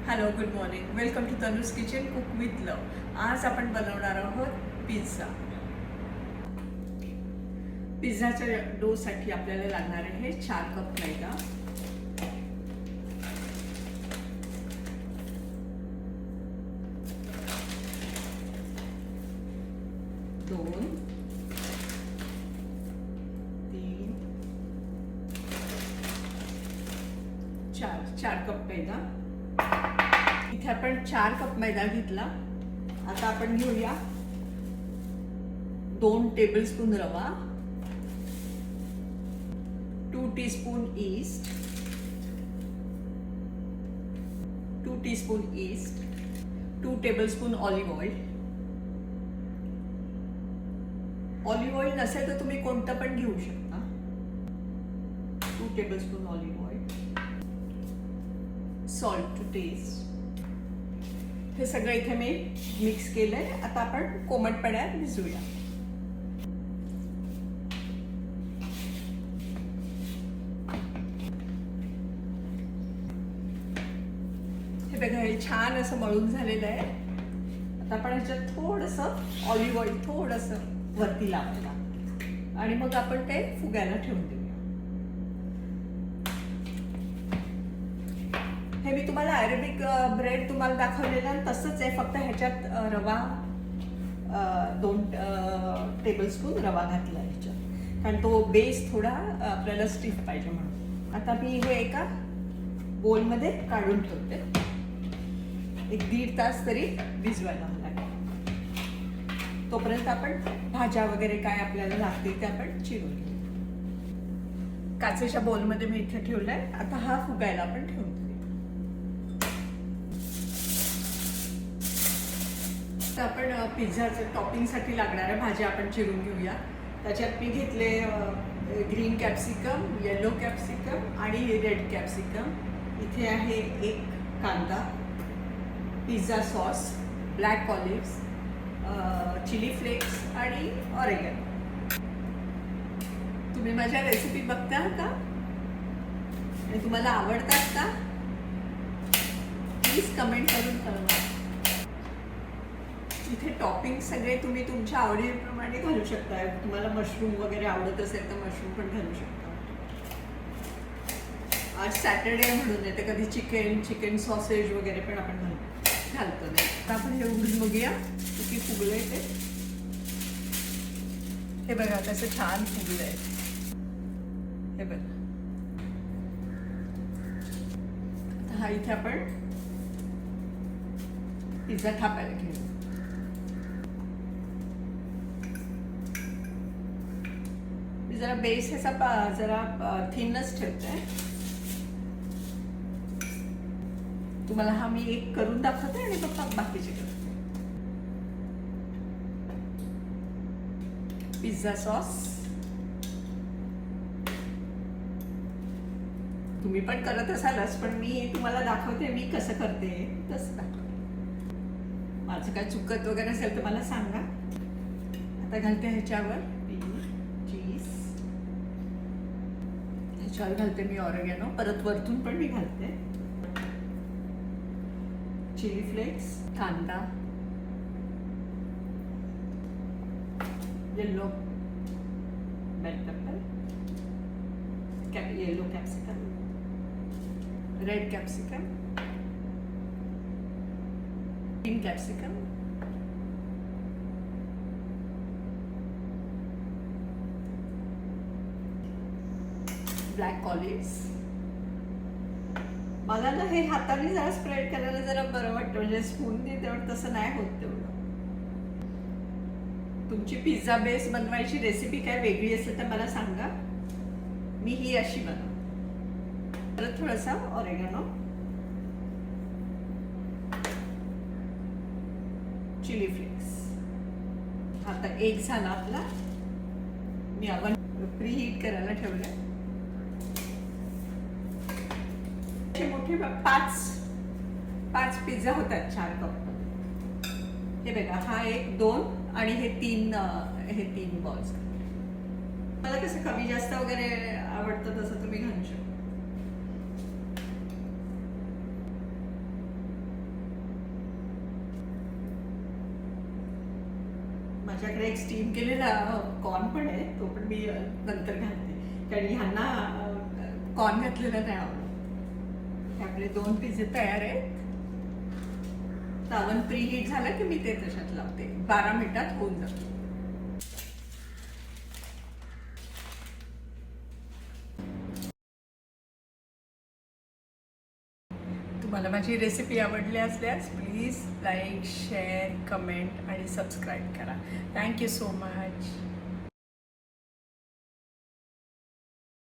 Hello, good morning. Welcome to Tanuj kitchen cook with love. आज आपण बनवणार आहोत पिझ्झा. पिझ्झाच्या डोसाठी आपल्याला लागणार आहे 4 कप मैदा, 2, 3, 4 कप मैदा. इथे आपण 4 कप मैदा घेतला. आता आपण घेऊया 2 टेबलस्पून रवा, 2 teaspoon yeast, 2 teaspoon yeast, 2 tablespoon olive oil. Olive oil नसेल तर तुम्ही कोणतं पण घेऊ शकता. 2 tablespoon olive oil, salt to taste. हे सगळं इथे मी मिक्स केलंय. आता आपण कोमट पाण्यात भिजवूया. हे बघा, हे छान असं मळून झालेलं आहे. आता आपण ह्याच्यात थोडंसं ऑलिव्ह ऑइल थोडंसं वरती लावायला आणि मग आपण ते फुगायला ठेवून देऊया. हे मी तुम्हाला अरेबिक ब्रेड तुम्हाला दाखवलेलं तसंच आहे, फक्त ह्याच्यात रवा 2 टेबलस्पून रवा घातला ह्याच्यात, कारण तो बेस थोडा आपल्याला स्टिफ पाहिजे म्हणून. आता मी हे एका बोलमध्ये काढून ठेवते. 1-1.5 तास तरी भिजवायला लागेल. तोपर्यंत आपण भाज्या वगैरे काय आपल्याला लागतील ते आपण चिरून घेऊ. काचेच्या बोलमध्ये मी इथे ठेवलाय. आता हा फुगायला आपण ठेवून देऊ. आपण पिझ्झाचं टॉपिंगसाठी लागणाऱ्या भाज्या आपण चिरून घेऊया. त्याच्यात मी घेतले ग्रीन कॅप्सिकम, येलो कॅप्सिकम आणि रेड कॅप्सिकम. इथे आहे 1 कांदा, pizza sauce, black olives, chilli flakes आणि ऑरेगॅनो. तुम्ही माझ्या रेसिपी बघता का आणि तुम्हाला आवडतात का? प्लीज कमेंट करून कळवा. इथे टॉपिंग सगळे तुम्ही तुमच्या आवडीप्रमाणे घालू शकता. तुम्हाला मशरूम वगैरे आवडत असेल तर मशरूम पण घालू शकता. आज सॅटर्डे म्हणून येते, कधी चिकन सॉसेज वगैरे पण आपण घालतो. नाही आता आपण हे उघडून बघूया किती फुगलंय ते. हे बघा कसं छान फुगलंय. हे बघा. हा इथे आपण पिझ्झा थापायला घेऊ. जरा बेस ह्याचा जरा थिनच ठेवते. तुम्हाला हा मी एक करून दाखवते आणि मग बाकीचे करते. पिझ्झा सॉस तुम्ही पण करत असालच, पण मी तुम्हाला दाखवते मी कसं करते तसं दाखवते. माझं काय चुकत वगैरे असेल तर मला सांगा. आता घालते ह्याच्यावर चीज, ह्याच्यावर घालते मी ऑरेगॅनो, परत वरतून पण मी घालते चिली फ्लेक्स, कांदा, yellow bell pepper, yellow capsicum, red capsicum, green capsicum, black olives. मला ना हे हाताने जरा स्प्रेड करायला जरा बरं वाटतं, म्हणजे स्पूनने तेवढं तसं नाही होत तेवढं. तुमची पिझ्झा बेस बनवायची रेसिपी काय वेगळी असेल तर मला सांगा, मी ही अशी बनवते. परत थोडासा ऑरेगॅनो, चिली फ्लेक्स. आता एक झाला आपला. मी ओव्हन प्री हीट करायला ठेवलंय. मोठे 5 पिझ्झा होतात 4 कप. हे बघा, हा 1, 2 आणि हे 3 बॉल्स. मला कसं कमी जास्त वगैरे आवडतं तसं तुम्ही घालू शकता. माझ्याकडे एक स्टीम केलेला कॉर्न पण आहे, तो पण मी नंतर घालते कारण ह्यांना कॉर्न घातलेला नाही आवडत. आपले 2 पिझ्झे तयार आहेत. ओव्हन प्री हीट झालं की मी ते तशात लावते. 12 मिनिटात होऊन जातं. तुम्हाला माझी रेसिपी आवडली असल्यास प्लीज लाईक, शेअर, कमेंट आणि सबस्क्राईब करा. Thank you so much.